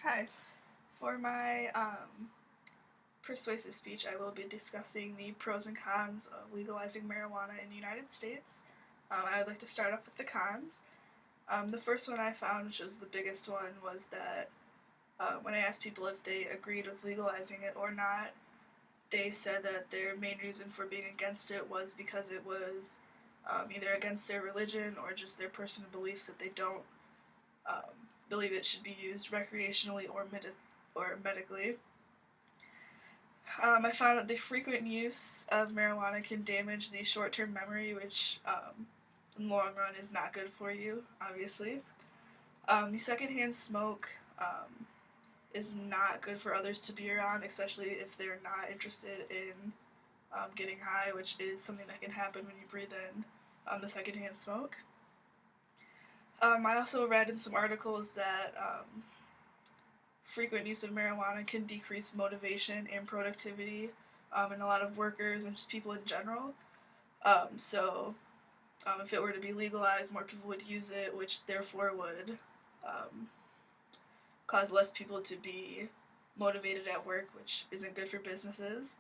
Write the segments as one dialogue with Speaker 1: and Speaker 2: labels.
Speaker 1: Hi. For my persuasive speech, I will be discussing the pros and cons of legalizing marijuana in the United States. I would like to start off with the cons. The first one I found, which was the biggest one, was that when I asked people if they agreed with legalizing it or not, they said that their main reason for being against it was because it was either against their religion or just their personal beliefs that they don't believe it should be used recreationally or medically. I found that the frequent use of marijuana can damage the short-term memory, which in the long run is not good for you, obviously. The secondhand smoke is not good for others to be around, especially if they're not interested in getting high, which is something that can happen when you breathe in the secondhand smoke. I also read in some articles that frequent use of marijuana can decrease motivation and productivity in a lot of workers and just people in general. If it were to be legalized, more people would use it, which therefore would cause less people to be motivated at work, which isn't good for businesses.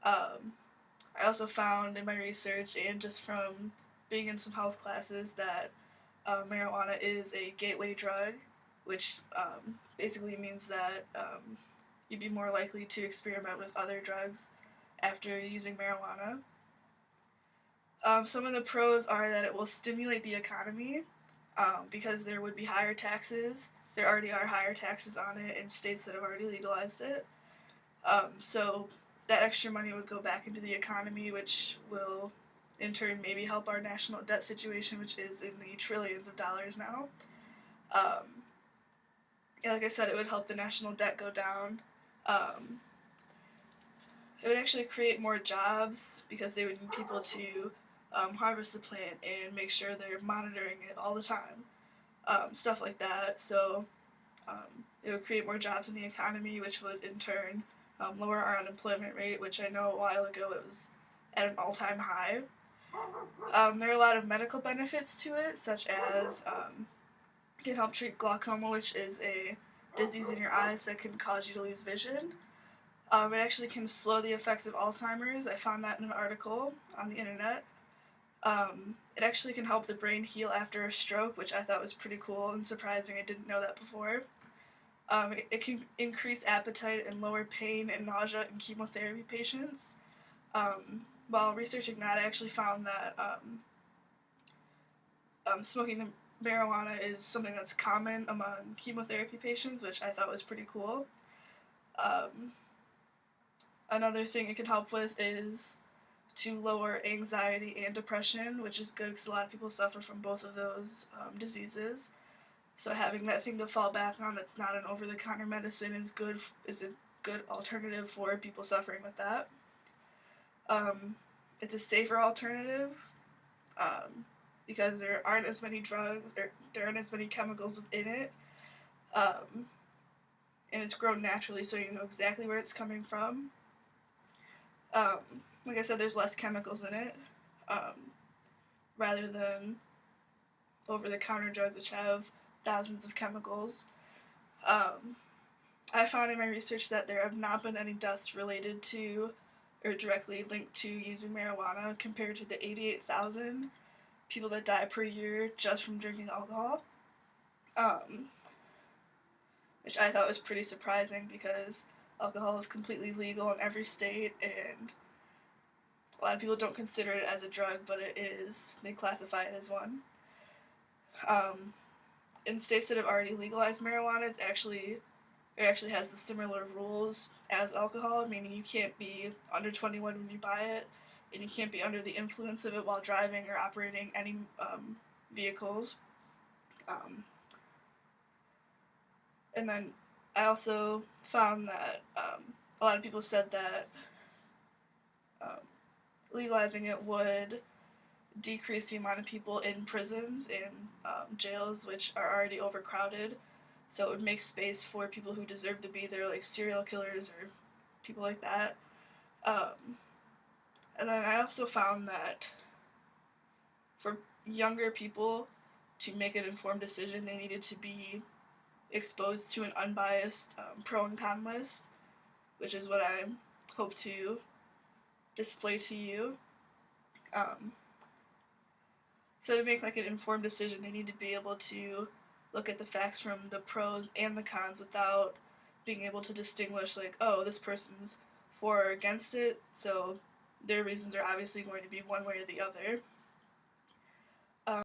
Speaker 1: I also found in my research and just from being in some health classes that marijuana is a gateway drug, which basically means that you'd be more likely to experiment with other drugs after using marijuana. Some of the pros are that it will stimulate the economy because there would be higher taxes. There already are higher taxes on it in states that have already legalized it. So that extra money would go back into the economy, which will in turn maybe help our national debt situation, which is in the trillions of dollars now. Like I said, it would help the national debt go down. It would actually create more jobs because they would need people to harvest the plant and make sure they're monitoring it all the time. Stuff like that. So it would create more jobs in the economy, which would in turn lower our unemployment rate, which I know a while ago it was at an all-time high. There are a lot of medical benefits to it, such as it can help treat glaucoma, which is a disease in your eyes that can cause you to lose vision. It actually can slow the effects of Alzheimer's. I found that in an article on the internet. It actually can help the brain heal after a stroke, which I thought was pretty cool and surprising. I didn't know that before. It can increase appetite and lower pain and nausea in chemotherapy patients. While researching that, I actually found that smoking the marijuana is something that's common among chemotherapy patients, which I thought was pretty cool. Another thing it can help with is to lower anxiety and depression, which is good because a lot of people suffer from both of those diseases. So having that thing to fall back on that's not an over-the-counter medicine is a good alternative for people suffering with that. It's a safer alternative because there aren't as many drugs, there aren't as many chemicals in it, and it's grown naturally, so you know exactly where it's coming from. Like I said, there's less chemicals in it, rather than over-the-counter drugs, which have thousands of chemicals. I found in my research that there have not been any deaths related to or directly linked to using marijuana compared to the 88,000 people that die per year just from drinking alcohol, which I thought was pretty surprising because alcohol is completely legal in every state and a lot of people don't consider it as a drug, but it is. They classify it as one. In states that have already legalized marijuana, it actually has the similar rules as alcohol, meaning you can't be under 21 when you buy it, and you can't be under the influence of it while driving or operating any vehicles. And then I also found that a lot of people said that legalizing it would decrease the amount of people in prisons and jails, which are already overcrowded. So it would make space for people who deserve to be there, like serial killers or people like that. And then I also found that for younger people to make an informed decision, they needed to be exposed to an unbiased pro and con list, which is what I hope to display to you. Um, so to make like an informed decision, they need to be able to look at the facts from the pros and the cons without being able to distinguish like, oh, this person's for or against it, so their reasons are obviously going to be one way or the other.